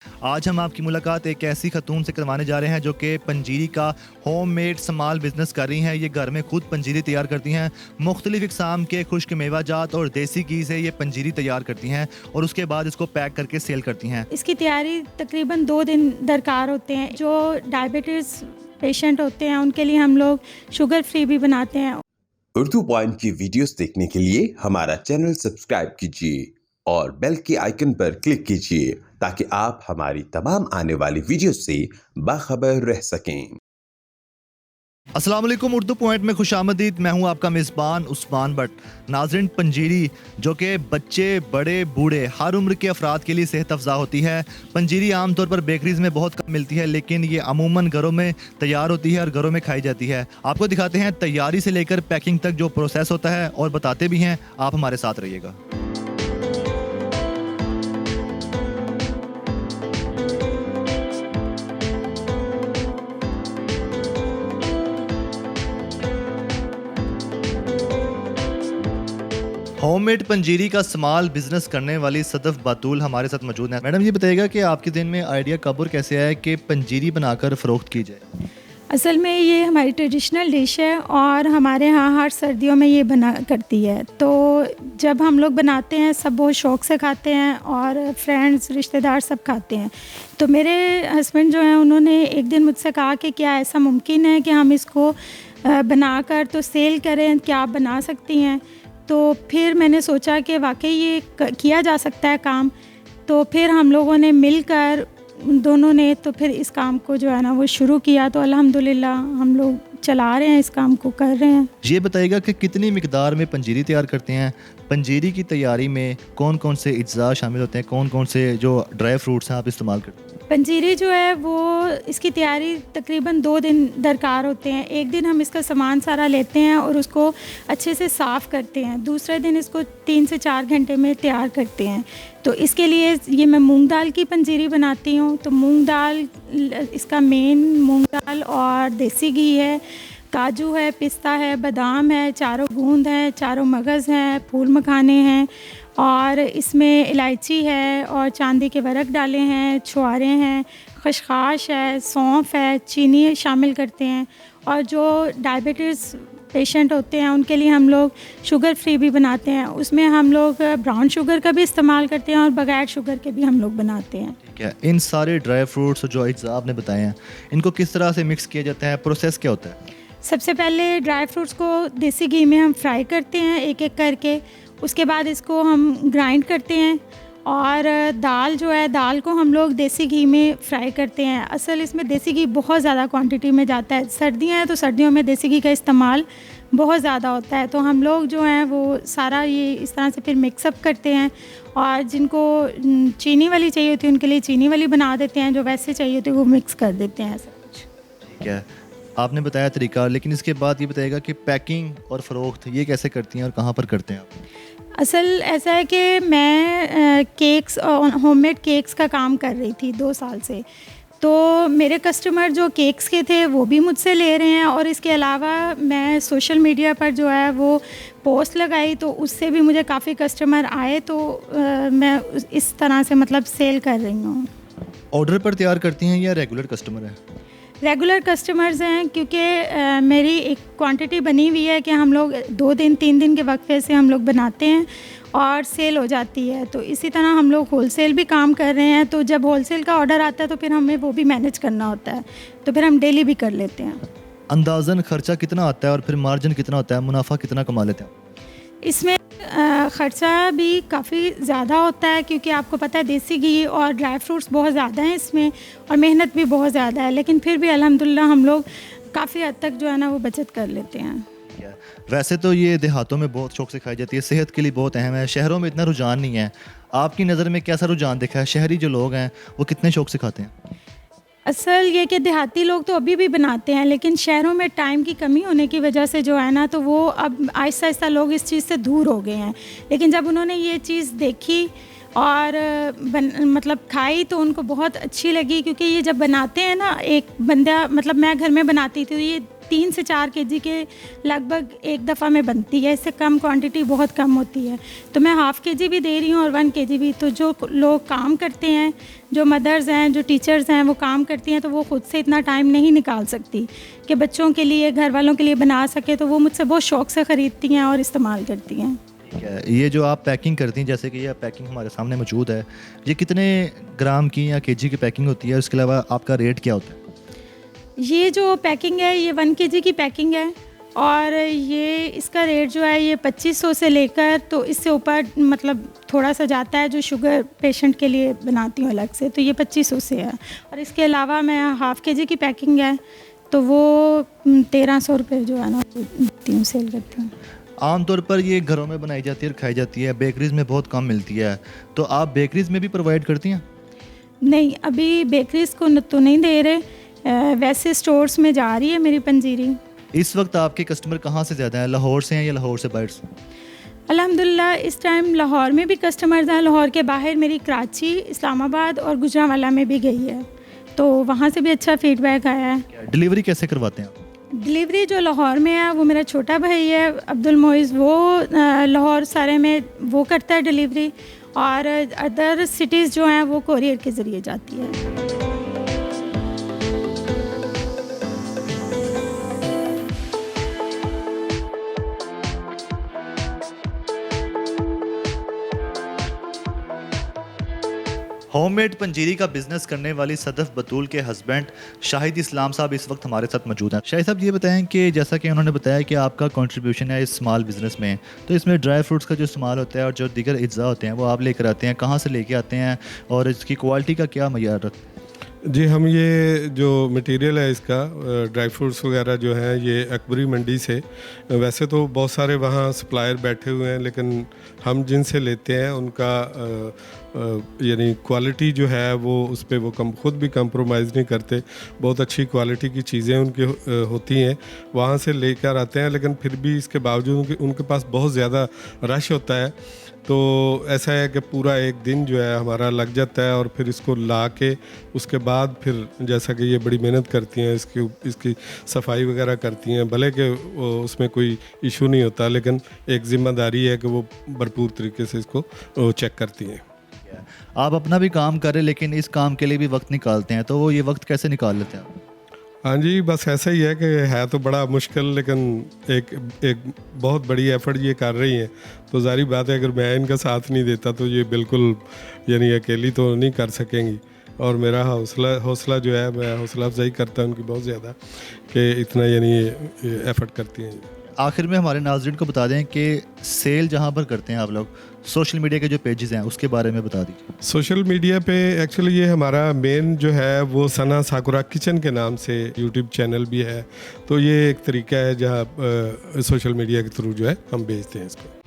आज हम आपकी मुलाकात एक ऐसी खातून से करवाने जा रहे हैं जो कि पंजीरी का होममेड स्मॉल बिजनेस कर रही हैं। ये घर में खुद पंजीरी तैयार करती हैं। मुख्तलिफ इकसाम के खुश्क मेवा जात और देसी घी से ये पंजीरी तैयार करती हैं और उसके बाद इसको पैक करके सेल करती हैं। इसकी तैयारी तकरीबन 2 दिन दरकार होते हैं। जो डायबिटीज़ पेशेंट होते हैं उनके लिए हम लोग शुगर फ्री भी बनाते हैं। उर्दू पॉइंट की वीडियोस देखने के लिए हमारा चैनल सब्सक्राइब कीजिए और बेल के आइकन पर क्लिक कीजिए ताकि आप हमारी तमाम आने वाली वीडियोस से बाखबर रह सकें। अस्सलाम वालेकुम, उर्दू पॉइंट में खुशामदीद। मैं हूं आपका मेज़बान उस्मान भट्ट। नाज़रीन, पंजीरी जो कि बच्चे बड़े बूढ़े हर उम्र के अफराद के लिए सेहत अफ़ज़ा होती है। पंजीरी आमतौर पर बेकरीज़ में बहुत कम मिलती है, लेकिन ये अमूमन घरों में तैयार होती है और घरों में खाई जाती है। आपको दिखाते हैं तैयारी से लेकर पैकिंग तक जो प्रोसेस होता है और बताते भी हैं। आप हमारे साथ रहिएगा। होममेड पंजीरी का स्मॉल बिजनेस करने वाली सदफ बातूल हमारे साथ मौजूद है। मैडम, ये बताइएगा कि आपके दिन में आइडिया कब और कैसे आया कि पंजीरी बनाकर फ़रोख्त की जाए? असल में ये हमारी ट्रेडिशनल डिश है और हमारे यहाँ हर सर्दियों में ये बना करती है। तो जब हम लोग बनाते हैं सब बहुत शौक़ से खाते हैं और फ्रेंड्स रिश्तेदार सब खाते हैं। तो मेरे हस्बैंड जो हैं उन्होंने एक दिन मुझसे कहा कि क्या ऐसा मुमकिन है कि हम इसको बनाकर तो सेल करें, क्या आप बना सकती हैं? तो फिर मैंने सोचा कि वाकई ये किया जा सकता है काम। तो फिर हम लोगों ने मिलकर दोनों ने तो फिर इस काम को जो है ना वो शुरू किया। तो अल्हम्दुलिल्लाह हम लोग चला रहे हैं, इस काम को कर रहे हैं। ये बताइएगा कि कितनी मिकदार में पंजीरी तैयार करते हैं? पंजीरी की तैयारी में कौन कौन से अज्जा शामिल होते हैं? कौन कौन से जो ड्राई फ्रूट्स हैं आप इस्तेमाल करते हैं? पंजीरी जो है वो इसकी तैयारी तकरीबन 2 दिन दरकार होते हैं। एक दिन हम इसका सामान सारा लेते हैं और उसको अच्छे से साफ़ करते हैं। दूसरे दिन इसको 3 से 4 घंटे में तैयार करते हैं। तो इसके लिए ये मैं मूंग दाल की पंजीरी बनाती हूँ। तो मूंग दाल, इसका मेन मूंग दाल और देसी घी है, काजू है, पिस्ता है, बादाम है, चारों गूंद हैं, चारों मगज़ हैं, फूल मखाने हैं और इसमें इलायची है और चांदी के वर्क डाले हैं, छुआरे हैं, खसखस है, सौंफ है, चीनी शामिल करते हैं। और जो डायबिटीज़ पेशेंट होते हैं उनके लिए हम लोग शुगर फ्री भी बनाते हैं। उसमें हम लोग ब्राउन शुगर का भी इस्तेमाल करते हैं और बगैर शुगर के भी हम लोग बनाते हैं। ठीक है। इन सारे ड्राई फ्रूट्स जो अज्जा आपने बताए हैं, इनको किस तरह से मिक्स किया जाता है? प्रोसेस क्या होता है? सबसे पहले ड्राई फ्रूट्स को देसी घी में हम फ्राई करते हैं एक एक करके। उसके बाद इसको हम ग्राइंड करते हैं और दाल जो है, दाल को हम लोग देसी घी में फ्राई करते हैं। असल इसमें देसी घी बहुत ज़्यादा क्वांटिटी में जाता है। सर्दियाँ हैं तो सर्दियों में देसी घी का इस्तेमाल बहुत ज़्यादा होता है। तो हम लोग जो हैं वो सारा ये इस तरह से फिर मिक्सअप करते हैं और जिनको चीनी वाली चाहिए होती है उनके लिए चीनी वाली बना देते हैं, जो वैसे चाहिए होती है वो मिक्स कर देते हैं। ऐसा कुछ। ठीक है, आपने बताया तरीका, लेकिन इसके बाद ये बताइएगा कि पैकिंग और फ़रोख्त ये कैसे करती हैं और कहाँ पर करते हैं आप? असल ऐसा है कि मैं केक्स होममेड केक्स का काम कर रही थी 2 साल से। तो मेरे कस्टमर जो केक्स के थे वो भी मुझसे ले रहे हैं और इसके अलावा मैं सोशल मीडिया पर जो है वो पोस्ट लगाई तो उससे भी मुझे काफ़ी कस्टमर आए। तो मैं इस तरह से मतलब सेल कर रही हूँ। ऑर्डर पर तैयार करती हैं या रेगुलर कस्टमर है? रेगुलर कस्टमर्स हैं क्योंकि मेरी एक क्वांटिटी बनी हुई है कि हम लोग 2 दिन 3 दिन के वक्फे से हम लोग बनाते हैं और सेल हो जाती है। तो इसी तरह हम लोग होलसेल भी काम कर रहे हैं। तो जब होलसेल का ऑर्डर आता है तो फिर हमें वो भी मैनेज करना होता है, तो फिर हम डेली भी कर लेते हैं। अंदाज़न खर्चा कितना आता है और फिर मार्जिन कितना होता है? मुनाफा कितना कमा लेते हैं? इसमें ख़र्चा भी काफ़ी ज़्यादा होता है क्योंकि आपको पता है देसी घी और ड्राई फ्रूट्स बहुत ज़्यादा हैं इसमें और मेहनत भी बहुत ज़्यादा है। लेकिन फिर भी अल्हम्दुलिल्लाह हम लोग काफ़ी हद तक जो है ना वो बचत कर लेते हैं। वैसे तो ये देहातों में बहुत शौक से खाई जाती है, सेहत के लिए बहुत अहम है। शहरों में इतना रुझान नहीं है। आपकी नज़र में कैसा रुझान देखा है? शहरी जो लोग हैं वो कितने शौक से खाते हैं? असल ये कि देहाती लोग तो अभी भी बनाते हैं, लेकिन शहरों में टाइम की कमी होने की वजह से जो है ना तो वो अब आहिस्ता आहिस्ता लोग इस चीज़ से दूर हो गए हैं। लेकिन जब उन्होंने ये चीज़ देखी और मतलब खाई तो उनको बहुत अच्छी लगी, क्योंकि ये जब बनाते हैं ना, एक बंदा मतलब मैं घर में बनाती थी तो ये 3 से 4 केजी के लगभग एक दफ़ा में बनती है, इससे कम क्वांटिटी बहुत कम होती है। तो मैं हाफ़ केजी भी दे रही हूँ और 1 केजी भी। तो जो लोग काम करते हैं, जो मदर्स हैं, जो टीचर्स हैं, वो काम करती हैं, तो वो ख़ुद से इतना टाइम नहीं निकाल सकती कि बच्चों के लिए, घर वालों के लिए बना सके, तो वो मुझसे बहुत शौक़ से ख़रीदती हैं और इस्तेमाल करती हैं। ठीक है, ये जो आप पैकिंग करती हैं, जैसे कि ये पैकिंग हमारे सामने मौजूद है, ये कितने ग्राम की या केजी की पैकिंग होती है? उसके अलावा आपका रेट क्या होता है? ये जो पैकिंग है ये 1 केजी की पैकिंग है और ये इसका रेट जो है ये 2500 से लेकर तो इससे ऊपर मतलब थोड़ा सा जाता है, जो शुगर पेशेंट के लिए बनाती हूँ अलग से, तो ये 2500 से है। और इसके अलावा मैं हाफ़ केजी की पैकिंग है तो वो 1300 रुपये जो है ना देती हूँ, सेल करती हूँ। आमतौर पर ये घरों में बनाई जाती है और खाई जाती है, बेकरीज़ में बहुत कम मिलती है, तो आप बेकरीज़ में भी प्रोवाइड करती हैं? नहीं, अभी बेकरीज़ को तो नहीं दे रहे, वैसे स्टोर्स में जा रही है मेरी पंजीरी। इस वक्त आपके कस्टमर कहाँ से ज़्यादा हैं, लाहौर से हैं या लाहौर से बाहर से? अल्हम्दुलिल्लाह इस टाइम लाहौर में भी कस्टमर्स हैं, लाहौर के बाहर मेरी कराची, इस्लामाबाद और गुजरांवाला में भी गई है, तो वहाँ से भी अच्छा फीडबैक आया है। डिलीवरी कैसे करवाते हैं आप? डिलीवरी जो लाहौर में है वो मेरा छोटा भाई है अब्दुल मोइज़, वो लाहौर सारे में वो करता है डिलीवरी, और अदर सिटीज़ जो हैं वो कोरियर के ज़रिए जाती है। होममेड पंजीरी का बिजनेस करने वाली सदफ बतूल के हस्बैंड शाहिद इस्लाम साहब इस वक्त हमारे साथ मौजूद हैं। शाहिद साहब ये बताएं कि जैसा कि उन्होंने बताया कि आपका कंट्रीब्यूशन है इस स्मॉल बिज़नेस में, तो इसमें ड्राई फ्रूट्स का जो इस्तेमाल होता है और जो दीगर अज्जा होते हैं वो आप लेकर आते हैं, कहाँ से लेके आते हैं और इसकी क्वालिटी का क्या मयार रखते हैं? जी, हम ये जो मटेरियल है इसका ड्राई फ्रूट्स वगैरह जो है ये अकबरी मंडी से, वैसे तो बहुत सारे वहाँ सप्लायर बैठे हुए हैं, लेकिन हम जिनसे लेते हैं उनका यानी क्वालिटी जो है वो उस पर वो खुद भी कंप्रोमाइज़ नहीं करते, बहुत अच्छी क्वालिटी की चीज़ें उनकी होती हैं, वहाँ से लेकर आते हैं। लेकिन फिर भी इसके बावजूद उनके पास बहुत ज़्यादा रश होता है, तो ऐसा है कि पूरा एक दिन जो है हमारा लग जाता है, और फिर इसको ला के उसके बाद फिर जैसा कि ये बड़ी मेहनत करती हैं, इसकी सफाई वगैरह करती हैं, भले कि उसमें कोई इशू नहीं होता, लेकिन एक ज़िम्मेदारी है कि वो भरपूर तरीके से इसको चेक करती हैं। आप अपना भी काम करें लेकिन इस काम के लिए भी वक्त निकालते हैं, तो वो ये वक्त कैसे निकाल लेते हैं आप? हाँ जी, बस ऐसा ही है कि है तो बड़ा मुश्किल, लेकिन एक बहुत बड़ी एफर्ट ये कर रही हैं, तो ज़ाहिर बात है अगर मैं इनका साथ नहीं देता तो ये बिल्कुल यानी अकेली तो नहीं कर सकेंगी। और मेरा हौसला जो है, मैं हौसला अफजाई करता हूँ उनकी बहुत ज़्यादा कि इतना यानी एफर्ट करती हैं। आखिर में हमारे नाज़रीन को बता दें कि सेल जहाँ पर करते हैं आप लोग, सोशल मीडिया के जो पेजेस हैं उसके बारे में बता दीजिए। सोशल मीडिया पे एक्चुअली ये हमारा मेन जो है वो सना साकुरा किचन के नाम से यूट्यूब चैनल भी है, तो ये एक तरीका है जहाँ सोशल मीडिया के थ्रू जो है हम भेजते हैं इसको।